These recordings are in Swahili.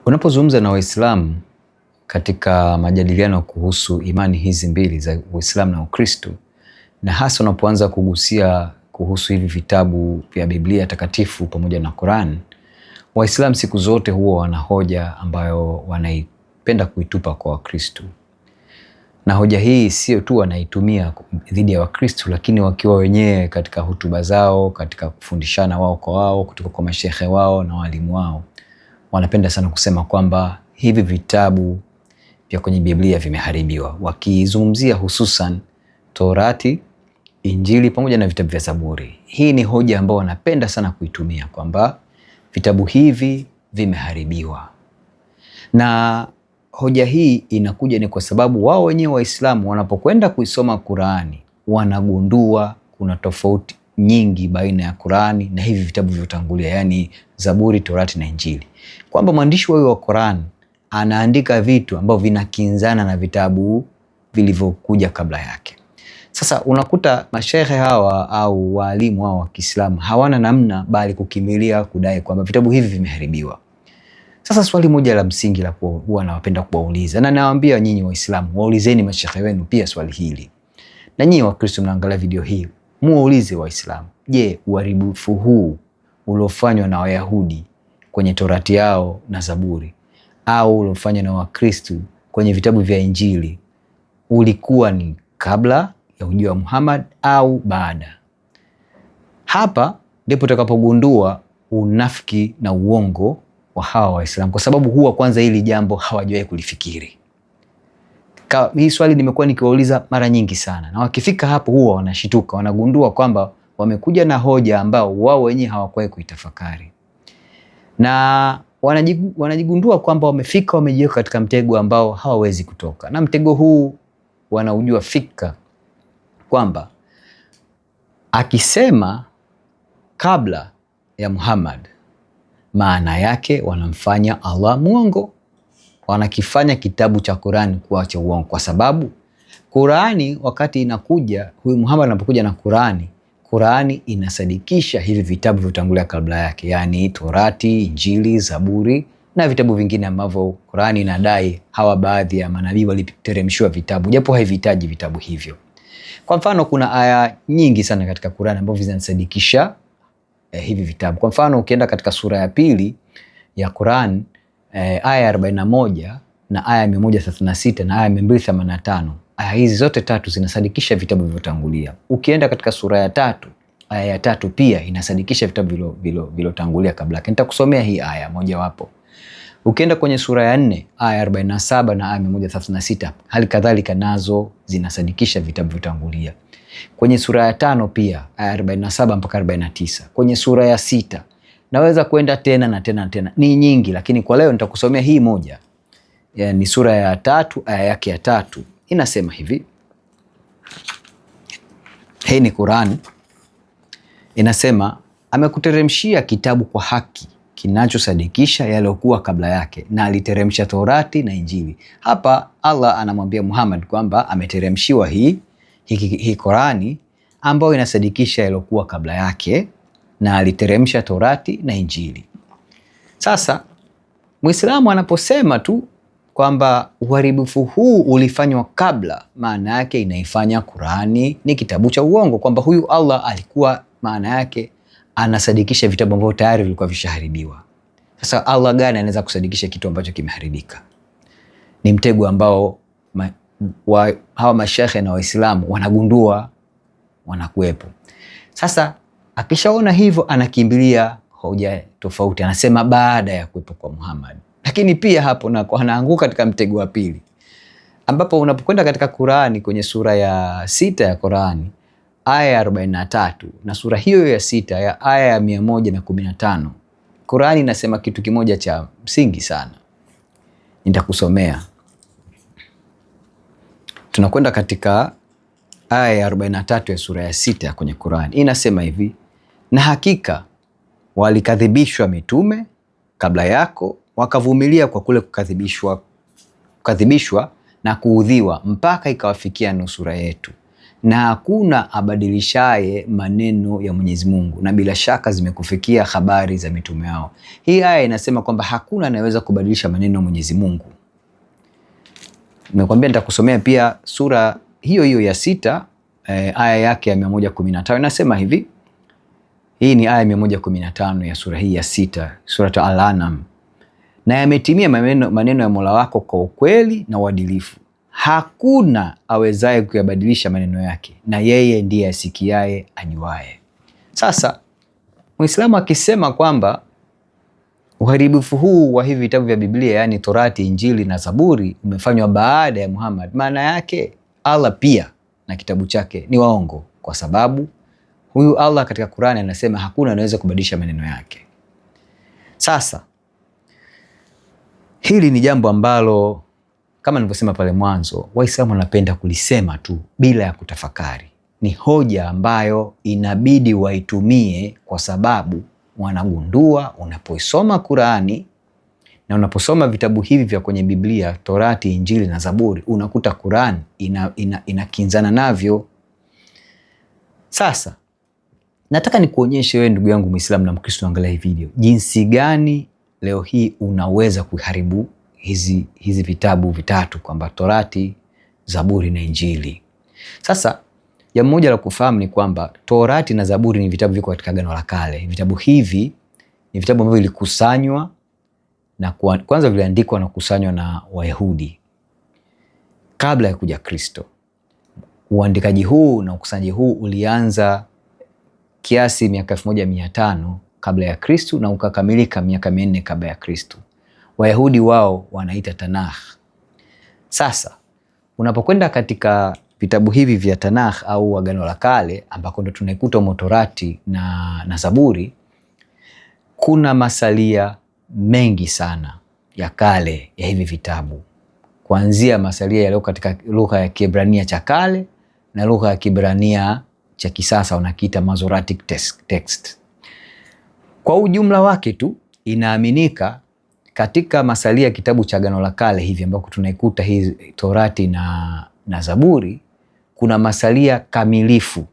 Unapozungumza na Waislamu katika majadiliano kuhusu imani hizi mbili za Uislamu na Ukristo, na hasa unapoanza kugusia kuhusu hivi vitabu vya Biblia takatifu pamoja na Qur'an, Waislamu siku zote huwa wana hoja ambayo wanaipenda kuitupa kwa Wakristo. Na hoja hii sio tu wanaitumia dhidi ya Wakristo, lakini wakiwa wenyewe katika hutuba zao, katika kufundishana wao kwa wao, kutoka kwa mashehe wao na walimu wao, wanapenda sana kusema kwamba hivi vitabu vya kwenye Biblia vimeharibiwa, wakizungumzia hususan Torati, Injili pamoja na vitabu vya Zaburi. Hii ni hoja ambayo wanapenda sana kuitumia kwamba vitabu hivi vimeharibiwa. Na hoja hii inakuja ni kwa sababu wao wenyewe Waislamu wanapokwenda kuisoma Qur'ani wanagundua kuna tofauti nyingi baina ya Qur'ani na hivi vitabu vyotangulia, yani Zaburi, Torati na Injili. Kwamba mwandishi wa Qur'an anaandika vitu ambavyo vinakinzana na vitabu vilivyokuja kabla yake. Sasa unakuta mashehe hawa au walimu hawa wa Kiislamu hawana namna bali kukimbilia kudai kwamba vitabu hivi vimeharibiwa. Sasa swali moja la msingi la huwa nawapenda kuwauliza, na nawaambia nyinyi Waislamu waulizeni mashehe wenu pia swali hili. Na nyinyi Wakristo mnaangalia video hii, muwaulize Waislamu, je, uharibifu huu uliofanywa na Wayahudi kwenye Torati yao na Zaburi au uliofanywa na Wakristo kwenye vitabu vya Injili ulikuwa ni kabla ya ujio wa Muhammad au baada? Hapa ndipo utakapogundua unafiki na uongo wa hawa Waislamu, kwa sababu huwa kwanza hili jambo hawajawahi kulifikiri. Hii swali nimekuwa nikiwauliza mara nyingi sana, na wakifika hapo huwa wanashituka, wanagundua kwamba wamekuja na hoja ambao wao wenyewe hawakuwahi kuitafakari, na wanajigundua kwamba wamejiweka katika mtego ambao hawawezi kutoka. Na mtego huu wanaujua fika kwamba akisema kabla ya Muhammad, maana yake wanamfanya Allah muongo, wanakifanya kitabu cha Qur'ani kuwa cha uongo, kwa sababu Qur'ani wakati inakuja, huyu Muhammad anapokuja na Qur'ani inasadikisha hivi vitabu vyotangulia kabla yake, yani Torati, Injili, Zaburi na vitabu vingine ambavyo Qur'ani inadai hawa baadhi ya manabii waliteremshiwa vitabu japo havihitaji vitabu hivyo. Kwa mfano kuna aya nyingi sana katika Qur'ani ambazo zinasadikisha hivi vitabu. Kwa mfano ukienda katika sura ya pili ya Qur'an, aya ya 41 na aya 136 na aya 285, aya hizi zote tatu zinasadikisha vitabu vilivyotangulia. Ukienda katika sura ya 3, aya ya 3 pia inasadikisha vitabu vilivyotangulia kabla yake. Nitakusomea hii aya moja wapo. Ukienda kwenye sura ya 4, aya 47 na aya 136, hali kadhalika nazo zinasadikisha vitabu vilivyotangulia. Kwenye sura ya 5 pia, aya 47 mpaka 49. Kwenye sura ya 6, naweza kwenda tena na tena na tena, ni nyingi, lakini kwa leo nitakusomea hii moja. Ni sura ya 3, aya yake ya 3. Inasema hivi. Hii ni Qur'an. Inasema, amekuteremshia kitabu kwa haki kinachosadikisha yaliyokuwa kabla yake, na aliteremsha Torati na Injili. Hapa Allah anamwambia Muhammad kwamba ameteremshiwa hii Qur'ani ambayo inasadikisha yaliyokuwa kabla yake, na aliteremsha Torati na Injili. Sasa Muislamu anaposema tu kwamba uharibifu huu ulifanywa kabla, maana yake inaifanya Qur'ani ni kitabu cha uongo, kwamba huyu Allah alikuwa maana yake anasadikisha vitabu ambavyo tayari vilikuwa vishaharibiwa. Sasa Allah gani anaweza kusadikisha kitu ambacho kimeharibika? Ni mtego ambao hawa mashehe na Waislamu wanagundua wanakuwepo. Sasa akishaona hivyo anakimbilia hoja tofauti, anasema baada ya kuwepo kwa Muhammad. Lakini pia hapo nako anaanguka katika mtego wa pili, ambapo unapokwenda katika Qur'ani kwenye sura ya 6 ya Qur'ani aya ya 43 na sura hiyo ya 6 ya aya ya 115, Qur'ani inasema kitu kimoja cha msingi sana. Nitakusomea. Tunakwenda katika aya ya 43 ya sura ya 6 kwenye Qur'ani. Inasema hivi: na hakika walikadhibishwa mitume kabla yako, wakavumilia kwa kule kukadhibishwa na kuudhiwa mpaka ikawafikia nusura yetu, na hakuna abadilishaye maneno ya Mwenyezi Mungu, na bila shaka zimekufikia habari za mitume wao. Hii aya inasema kwamba hakuna anayeweza kubadilisha maneno ya Mwenyezi Mungu. Nimekwambia nitakusomea pia sura hiyo hiyo ya 6 aya yake ya 115. Inasema hivi. Hii ni aya 115 ya sura hii ya 6, sura Al-An'am. Na yametimia maneno ya Mola wako kwa ukweli na uadilifu. Hakuna awezaye kuyabadilisha maneno yake, na yeye ndiye asikiaye ajuaye. Sasa Muislamu akisema kwamba uharibifu huu wa hivi vitabu vya Biblia, yani Torati, Injili na Zaburi, umefanywa baada ya Muhammad, maana yake Allah pia na kitabu chake ni waongo, kwa sababu huyu Allah katika Qur'ani anasema hakuna anaweza kubadilisha maneno yake. Sasa hili ni jambo ambalo kama nilivyosema pale mwanzo, Waislamu wanapenda kulisema tu bila ya kutafakari. Ni hoja ambayo inabidi waitumie, kwa sababu wanagundua unapoisoma Qur'ani na unaposoma vitabu hivi vya kwenye Biblia, Torati, Injili na Zaburi, unakuta Qur'ani inakinzana navyo. Sasa nataka nikuonyeshe wewe ndugu yangu Muislamu na Mkristo, angalia hii video, jinsi gani leo hii unaweza kuharibu hizi vitabu vitatu, kwamba Torati, Zaburi na Injili. Sasa jambo moja la kufahamu ni kwamba Torati na Zaburi ni vitabu viko katika Agano la Kale. Vitabu hivi ni vitabu ambavyo vilikusanywa na kwanza viliandikwa na kukusanywa na Wayahudi kabla ya kuja Kristo. Uandikaji huu na ukusanyaji huu ulianza kiasi miaka 1500 kabla ya Kristo na ukakamilika miaka 400 kabla ya Kristo. Wayahudi wao wanaita Tanakh. Sasa unapokwenda katika vitabu hivi vya Tanakh au Agano la Kale, ambako ndo tunaikuta Torati na Zaburi, kuna masalia mengi sana ya kale ya hivi vitabu, kuanzia masalia yaliyo katika lugha ya Kiebrania cha kale na lugha ya Kiebrania cha kisasa wanakiita Masoretic text. Kwa ujumla wake tu inaaminika katika masalia kitabu cha Agano la Kale hivi ambako tunaikuta hii Torati na Zaburi, kuna masalia kamilifu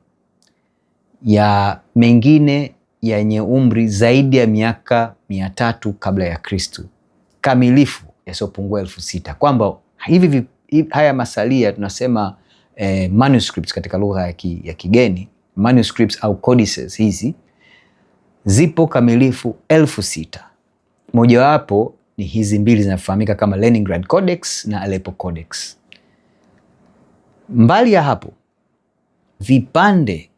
ya mengine yenye umri zaidi ya miaka 300 kabla ya Kristo, kamilifu yasiopungua 6000, kwamba haya masalia tunasema manuscripts katika lugha ya kigeni, manuscripts au codices, hizi zipo kamilifu 6000. Mojawapo ni hizi mbili zinafahamika kama Leningrad Codex na Aleppo Codex. Mbali ya hapo, vipande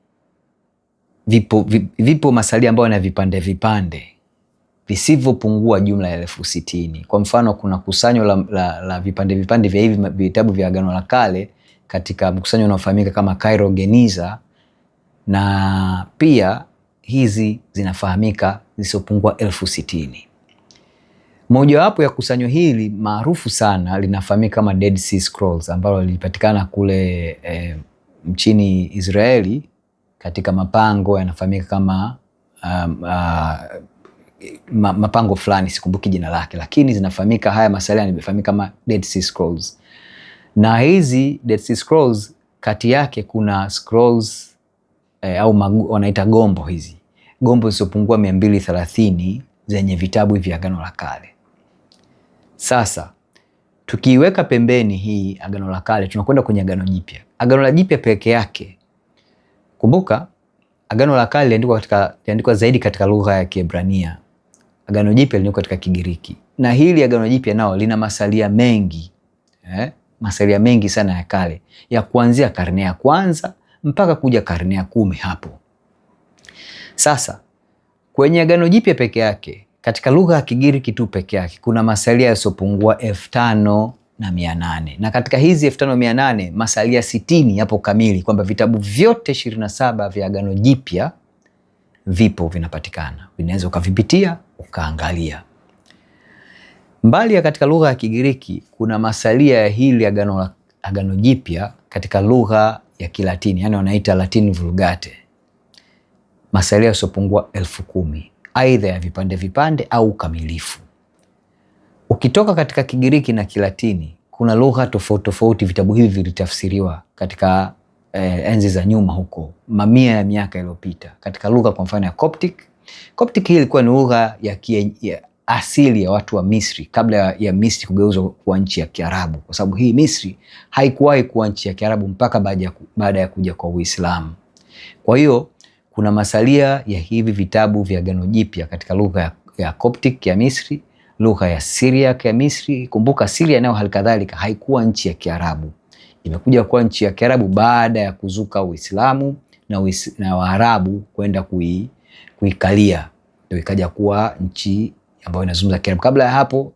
vipo masalia ambayo na vipande visivyopungua jumla ya 60,000. Kwa mfano, kuna kusanyo la vipande vya hivi vitabu vya Agano la Kale katika mkusanyo unaofahamika kama Cairo Geniza, na pia hizi zinafahamika zisizopungua 60,000. Mojawapo ya kusanyo hili maarufu sana linafahamika kama Dead Sea Scrolls, ambalo lilipatikana kule nchini Israeli katika mapango yanafahamika kama mapango fulani, sikumbuki jina lake, lakini zinafahamika, haya masalia yanafahamika kama Dead Sea Scrolls. Na hizi Dead Sea Scrolls kati yake kuna scrolls au wanaita gombo, hizi gombo zisizopungua 230 zenye vitabu vya Agano la Kale. Sasa tukiiweka pembeni hii Agano la Kale, tunakwenda kwenye Agano Jipya. Agano la Jipya peke yake, kumbuka Agano la Kale liliandikwa zaidi katika lugha ya Kiebrania. Agano Jipya liliandikwa katika Kigiriki. Na hili Agano Jipya nao lina masalia mengi, masalia mengi sana ya kale, ya kuanzia karne ya kwanza mpaka kuja karne ya 10 hapo. Sasa kwenye Agano Jipya peke yake, katika lugha ya Kigiriki tu peke yake, kuna masalia yasiyopungua 5800. Na katika hizi 5800 masalia 60 yapo kamili, kwamba vitabu vyote 27 vya Agano Jipya vipo, vinapatikana, vinaweza ukavipitia ukaangalia. Mbali ya katika lugha ya Kigiriki, kuna masalia ya hili Agano Jipya katika lugha ya Kilatini, yani wanaita Latin Vulgate, masalia yasiyopungua 10,000, aidha ya vipande au kamilifu. Ukitoka katika Kigiriki na Kilatini, kuna lugha tofauti tofauti vitabu hivi vilitafsiriwa katika enzi za nyuma huko, mamia ya miaka iliyopita, katika lugha kwa mfano ya Coptic. Coptic hii ilikuwa ni lugha ya asili ya watu wa Misri kabla ya Misri kugeuzwa kuwa nchi ya Kiarabu, kwa sababu hii Misri haikuwahi kuwa nchi ya Kiarabu mpaka baada ya kuja kwa Uislamu. Kwa hiyo kuna masalia ya hivi vitabu vya Agano Jipya katika lugha ya Coptic ya Misri, lugha ya Syriac ya Misri. Kumbuka Syria nayo halikadhalika haikuwa nchi ya Kiarabu, imekuja kuwa nchi ya Kiarabu baada ya kuzuka Uislamu na Waarabu kwenda kuikalia, ndio ikaja kuwa nchi ambayo inazungumza Kiarabu. Kabla ya hapo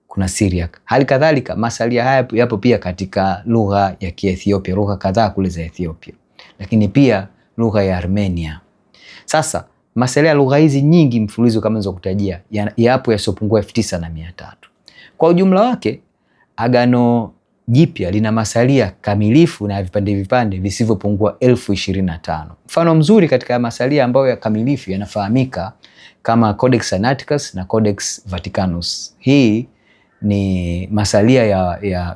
kuna Syriac. Halikadhalika masalia haya yapo pia katika lugha ya Kiethiopia, lugha kadhaa kule za Ethiopia, lakini pia lugha ya Armenia. Sasa masalia ya lugha hizi nyingi mfululizo kama nilizokutajia yapo yasiopungua 9300. Kwa ujumla wake Agano Jipya lina masalia kamilifu na vipande visivyopungua 1025. Mfano mzuri katika masalia ambayo ya kamilifu yanafahamika kama Codex Sinaiticus na Codex Vaticanus. Hii ni masalia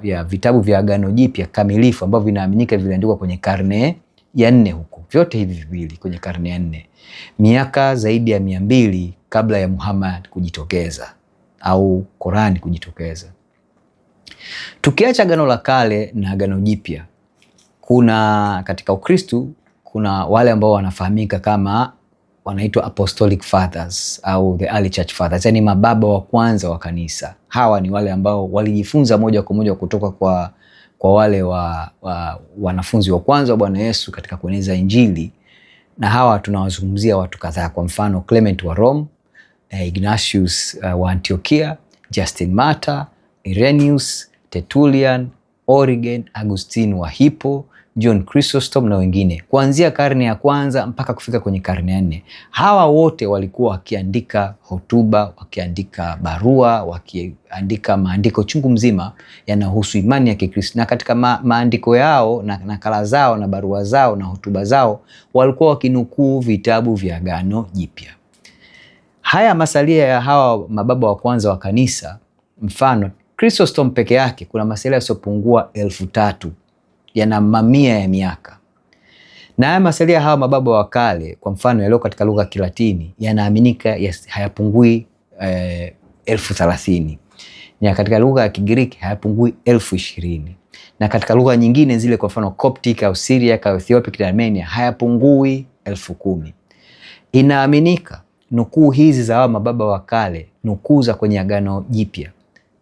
ya vitabu vya Agano Jipya kamilifu ambavyo vinaaminika viliandikwa kwenye karne ya 4 huko. Vyote hivi viwili kwenye karne ya 4. Miaka zaidi ya 200 kabla ya Muhammad kujitokeza au Qurani kujitokeza. Tukiacha Agano la Kale na Agano Jipya, kuna katika Ukristo kuna wale ambao wanafahamika kama wanaitwa Apostolic Fathers au the Early Church Fathers, yani mababa wa kwanza wa kanisa. Hawa ni wale ambao walijifunza moja kwa moja kutoka kwa wale wanafunzi wa kwanza wa Bwana Yesu katika kueneza Injili, na hawa tunawazungumzia watu kadhaa. Kwa mfano Clement wa Rome, Ignatius wa Antiochia, Justin Martyr, Irenaeus, Tertullian, Origen, Augustine wa Hippo, John Chrysostom na wengine, kuanzia karne ya kwanza mpaka kufika kwenye karne ya 4. Hawa wote walikuwa wakiandika hotuba, wakiandika barua, wakiandika maandiko chungu mzima yanayohusu imani ya Kikristo, na katika maandiko yao na nakala zao na barua zao na hotuba zao walikuwa wakinukuu vitabu vya Agano Jipya. Haya masalia ya hawa mababa wa kwanza wa kanisa, mfano Chrysostom peke yake kuna masalia yasiyopungua 3000, yana mamia ya miaka. Na haya masalia hawa mababa wa kale, kwa mfano yalio katika lugha ya Kilatini, yanaaminika hayapungui 1030. Na katika lugha ya Kigiriki hayapungui 1020. Na katika lugha nyingine zile, kwa mfano Coptic au Syriac au Ethiopic na Armenia, hayapungui 1010. Inaaminika nukuu hizi za hawa mababa wa kale, nukuu za kwenye Agano Jipya,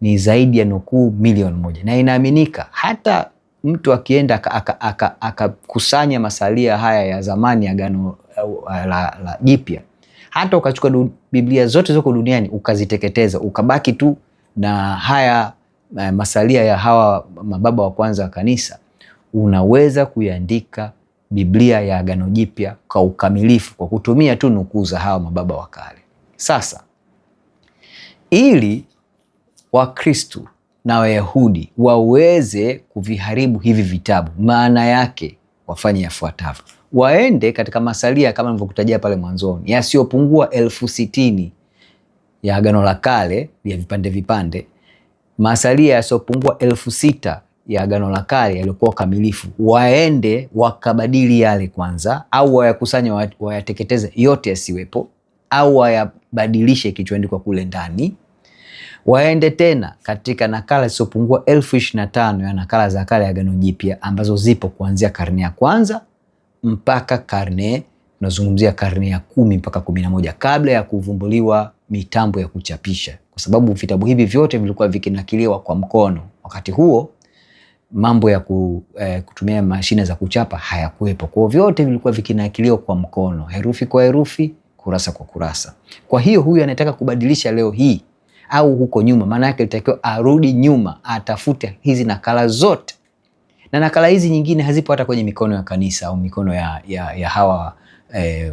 ni zaidi ya nukuu 1,000,000. Na inaaminika hata mtu akienda akakusanya masalia haya ya zamani ya Agano la Jipya, hata ukachukua Biblia zote zoko duniani ukaziteketeza, ukabaki tu na haya masalia ya hawa mababa wa kwanza wa kanisa, unaweza kuiandika Biblia ya Agano Jipya kwa ukamilifu kwa kutumia tu nukuu za hawa mababa wa kale. Sasa ili Wakristo na Wayahudi waweze kuviharibu hivi vitabu, maana yake wafanye yafuatavyo. Waende katika masalia kama nilivyokutajia pale mwanzoni, yasiyopungua 60,000 ya Agano la Kale ya vipande, masalia yasiyopungua 6,000 ya Agano la Kale yaliokuwa kamilifu. Waende wakabadili yale kwanza, au wayakusanya wayateketeze yote yasiwepo, au wayabadilishe kilichoandikwa kule ndani. Waende tena katika nakala zisizopungua 25,000 ya nakala za kale ya Agano Jipya ambazo zipo kuanzia karne ya kwanza mpaka tunazungumzia karne ya 10 mpaka 11, kabla ya kuvumbuliwa mitambo ya kuchapisha, kwa sababu vitabu hivi vyote vilikuwa vikinakiliwa kwa mkono. Wakati huo mambo ya kutumia mashine za kuchapa hayakuwepo, kwa vyote vilikuwa vikinakiliwa kwa mkono, herufi kwa herufi, kurasa kwa kurasa. Kwa hiyo huyu anataka kubadilisha leo hii au huko nyuma, maana yake itakiwa arudi nyuma, atafute hizi nakala zote, na nakala hizi nyingine hazipo hata kwenye mikono ya kanisa au mikono ya hawa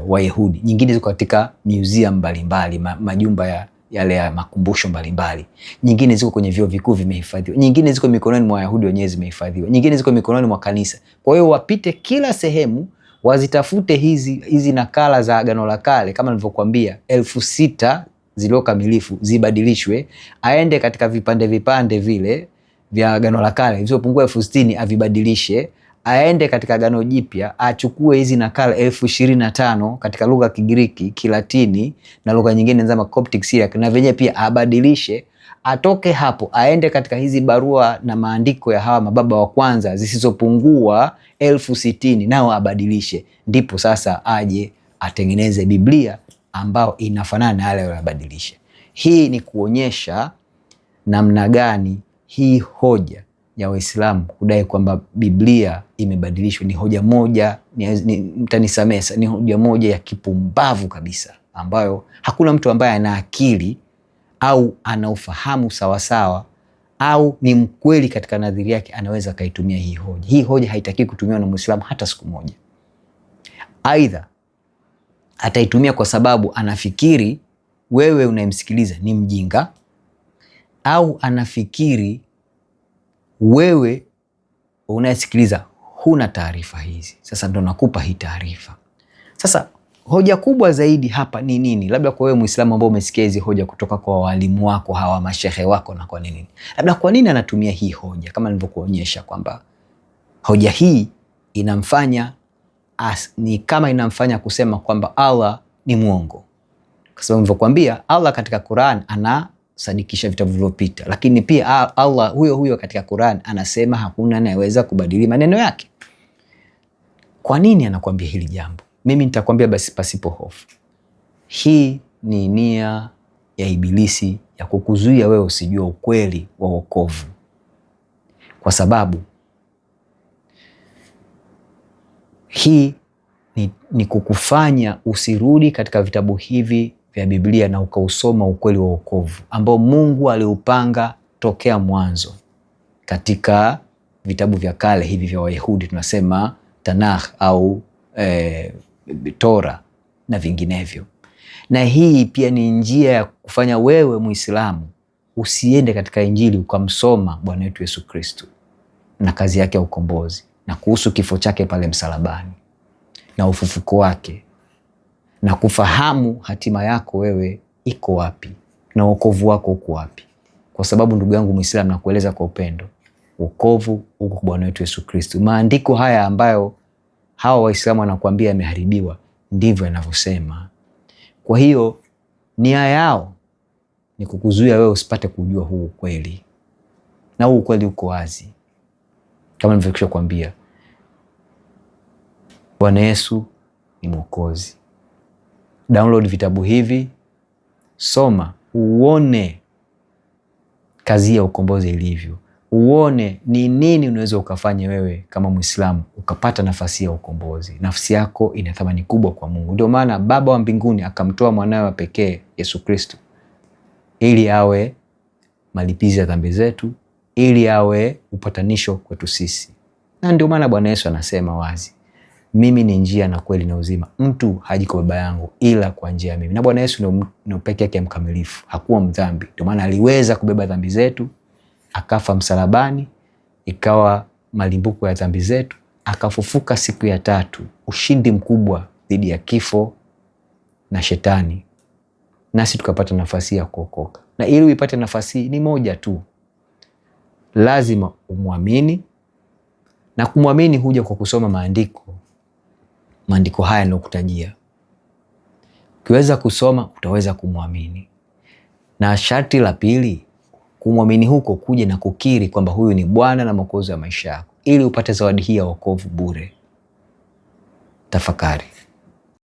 Wayahudi. Nyingine ziko katika museum mbalimbali, majumba yale ya makumbusho mbalimbali. Nyingine ziko kwenye vyuo vikuu vimehifadhiwa, nyingine ziko mikononi mwa Wayahudi wenyewe zimehifadhiwa, nyingine ziko mikononi mwa kanisa. Kwa hiyo wapite kila sehemu wazitafute hizi nakala za Agano la Kale, kama nilivyokuambia 6,000 zilio kamilifu, zibadilishwe, aende katika vipande vile vya Agano la Kale visipungua 60,000 avibadilishe, aende katika Agano Jipya achukue hizi nakala 25,000 katika lugha ya Kigiriki, Kilatini na lugha nyingine kama Coptic Syriac, na venye pia abadilishe, atoke hapo aende katika hizi barua na maandiko ya hawa mababa wa kwanza zisizopungua 60,000 nao abadilishe, ndipo sasa aje atengeneze Biblia ambao inafanana na yale aliyobadilisha. Hii ni kuonyesha namna gani hii hoja ya Waislamu kudai kwamba Biblia imebadilishwa ni hoja moja, mtanisamea, ni hoja moja ya kipumbavu kabisa, ambayo hakuna mtu ambaye ana akili au ana ufahamu sawasawa au ni mkweli katika nadhiri yake anaweza kaitumia hii hoja. Hii hoja haitaki kutumiwa na Muislamu hata siku moja. Aidha ataitumia kwa sababu anafikiri wewe unayemsikiliza ni mjinga, au anafikiri wewe unayesikiliza huna taarifa hizi. Sasa ndo nakupa hii taarifa. Sasa hoja kubwa zaidi hapa ni nini? Labda kwa wewe Muislamu ambao umesikia hizi hoja kutoka kwa walimu wako hawa, mashehe wako, na kwa nini? Labda kwa nini anatumia hii hoja? Kama nilivyokuonyesha kwamba hoja hii inamfanya ni kama inamfanya kusema kwamba Allah ni mwongo. Kwa sababu nilivyokuambia, Allah katika Qur'an anasadikisha vitabu vilivyopita, lakini pia Allah huyo huyo katika Qur'an anasema hakuna anayeweza kubadili maneno yake. Kwa nini anakuambia hili jambo? Mimi nitakwambia basi pasipo hofu. Hii ni nia ya Ibilisi ya kukuzuia wewe usijue ukweli wa wokovu. Kwa sababu hii ni kukufanya usirudi katika vitabu hivi vya Biblia na ukausoma ukweli wa wokovu ambao Mungu aliupanga tokea mwanzo katika vitabu vya kale hivi vya Wayahudi, tunasema Tanakh au Torah na vinginevyo. Na hii pia ni njia ya kufanya wewe Muislamu usiende katika Injili ukamsoma Bwana wetu Yesu Kristo na kazi yake ya ukombozi na kuhusu kifo chake pale msalabani na ufufuko wake na kufahamu hatima yako wewe iko wapi na wokovu wako uko wapi. Kwa sababu ndugu yangu Muislamu, nakueleza kwa upendo, wokovu uko kwa Bwana wetu Yesu Kristo. Maandiko haya ambayo hawa Waislamu wanakuambia yameharibiwa ndivyo yanavyosema. Kwa hiyo nia yao ni kukuzuia wewe usipate kujua huu ukweli, na huu ukweli uko wazi kama nilivyokwisha kuambia. Bwana Yesu ni Mwokozi. Download vitabu hivi, soma, uone kazi ya ukombozi ilivyo, uone ni nini unaweza ukafanya wewe kama Muislamu ukapata nafasi ya ukombozi. Nafsi yako ina thamani kubwa kwa Mungu. Ndio maana Baba wa mbinguni akamtoa mwanawe wa pekee Yesu Kristo ili awe malipizi ya dhambi zetu, ili awe upatanisho kwetu sisi. Na ndio maana Bwana Yesu anasema wazi, mimi ni njia na kweli na uzima, mtu haji kwa Baba yangu ila kwa njia ya mimi. Na Bwana Yesu ndio pekee yake mkamilifu, hakuwa mdhambi. Ndio maana aliweza kubeba dhambi zetu, akafa msalabani, ikawa malimbuko ya dhambi zetu, akafufuka siku ya tatu, ushindi mkubwa dhidi ya kifo na shetani, nasi tukapata nafasi ya kuokoka. Na ili uipate nafasi ni moja tu, lazima umwamini, na kumwamini huja kwa kusoma maandiko haya nilokutajia. Ukiweza kusoma utaweza kumwamini. Na sharti la pili, kumwamini huko kuja na kukiri kwamba huyu ni Bwana na Mwokozi wa maisha yako, ili upate zawadi hii ya wokovu bure. Tafakari.